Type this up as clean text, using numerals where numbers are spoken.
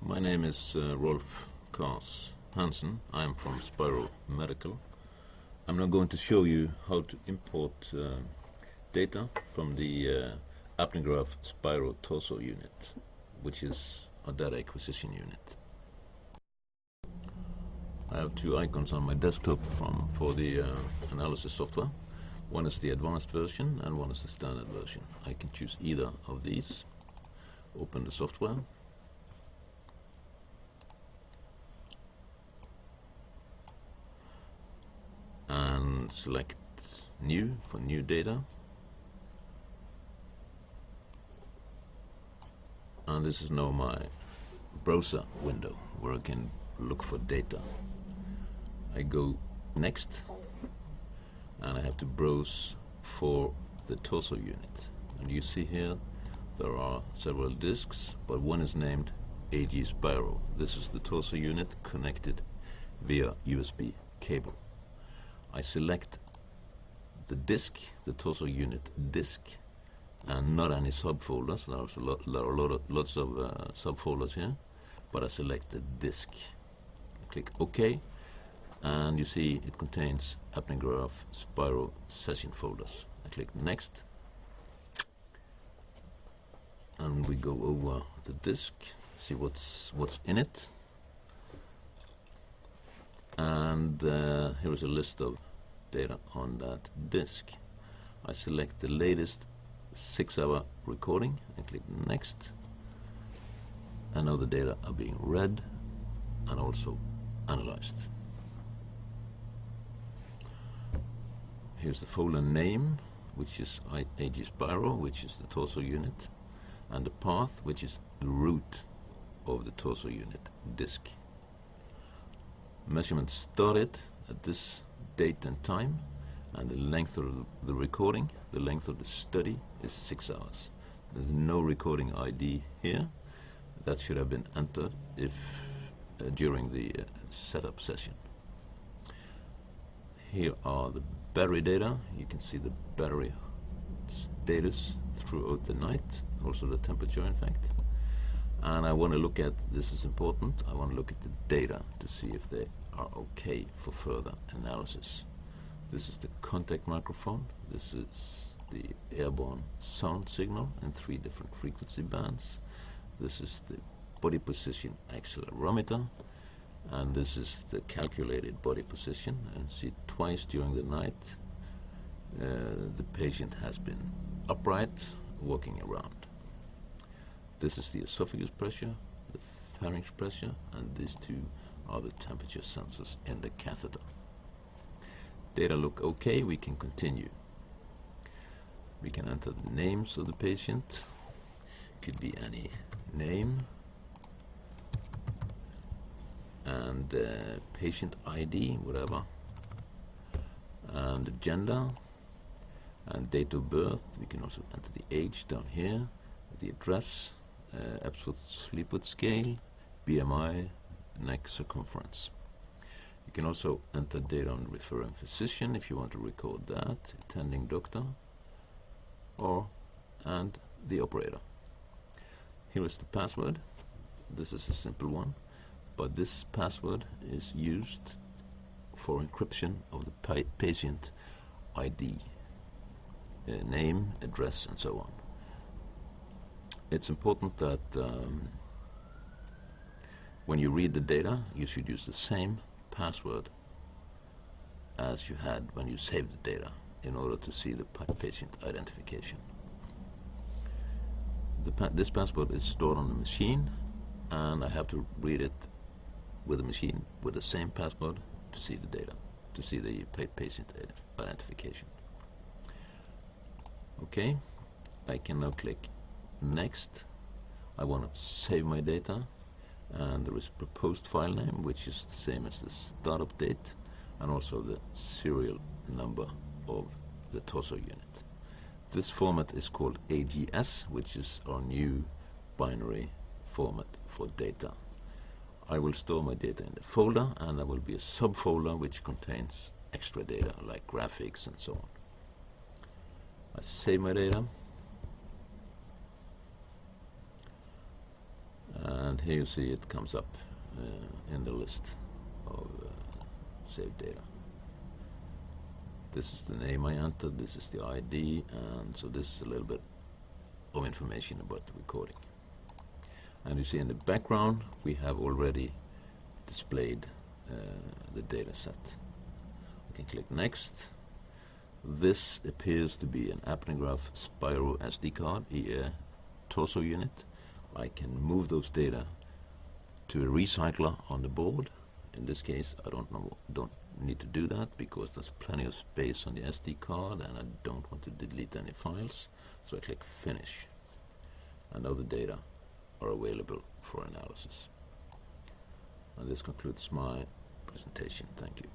My name is Rolf Kars Hansen. I'm from Spiro Medical. I'm now going to show you how to import data from the ApneaGraph Spiro torso unit, which is a data acquisition unit. I have two icons on my desktop for the analysis software. One is the advanced version and one is the standard version. I can choose either of these. Open the software. And select new for new data. And this is now my browser window where I can look for data. I go next and I have to browse for the torso unit. And you see here there are several disks, but one is named AG Spiro. This is the torso unit connected via USB cable. I select the disk, the torso unit disk, and not any subfolders. There are lots of subfolders here, but I select the disk. I click OK, and you see it contains ApneaGraph Spiro session folders. I click Next, and we go over the disk, see what's in it. And here is a list of data on that disk. I select the latest 6-hour recording and click Next. And now the data are being read and also analyzed. Here's the folder name, which is AG Spiro, which is the torso unit, and the path, which is the root of the torso unit disk. Measurement started at this date and time, and the length of the recording, the length of the study is 6 hours. There's no recording ID here. That should have been entered if during the setup session. Here are the battery data. You can see the battery status throughout the night, also the temperature in fact. And I want to look at, this is important, I want to look at the data to see if they are okay for further analysis. This is the contact microphone. This is the airborne sound signal in 3 different frequency bands. This is the body position accelerometer. And this is the calculated body position. And see, twice during the night the patient has been upright, walking around. This is the esophagus pressure, the pharynx pressure, and these two are the temperature sensors in the catheter. Data look okay, we can continue. We can enter the names of the patient. Could be any name. And patient ID, whatever. And the gender and date of birth. We can also enter the age down here, the address, Epworth Sleepwood scale, BMI, neck circumference. You can also enter data on referring physician if you want to record that, attending doctor, and the operator. Here is the password. This is a simple one, but this password is used for encryption of the patient ID, name, address, and so on. It's important that when you read the data, you should use the same password as you had when you saved the data in order to see the patient identification. This password is stored on the machine, and I have to read it with the machine with the same password to see the data, to see the patient identification. Okay, I can now click Next. I want to save my data, and there is proposed file name, which is the same as the startup date, and also the serial number of the torso unit. This format is called AGS, which is our new binary format for data. I will store my data in the folder, and there will be a subfolder which contains extra data like graphics and so on. I save my data. And here you see it comes up in the list of saved data. This is the name I entered, this is the ID, and so this is a little bit of information about the recording. And you see in the background we have already displayed the data set. We can click next. This appears to be an ApneaGraph Spiro SD card, torso unit. I can move those data to a recycler on the board. In this case, I don't need to do that because there's plenty of space on the SD card and I don't want to delete any files. So I click Finish. And now the data are available for analysis. And this concludes my presentation. Thank you.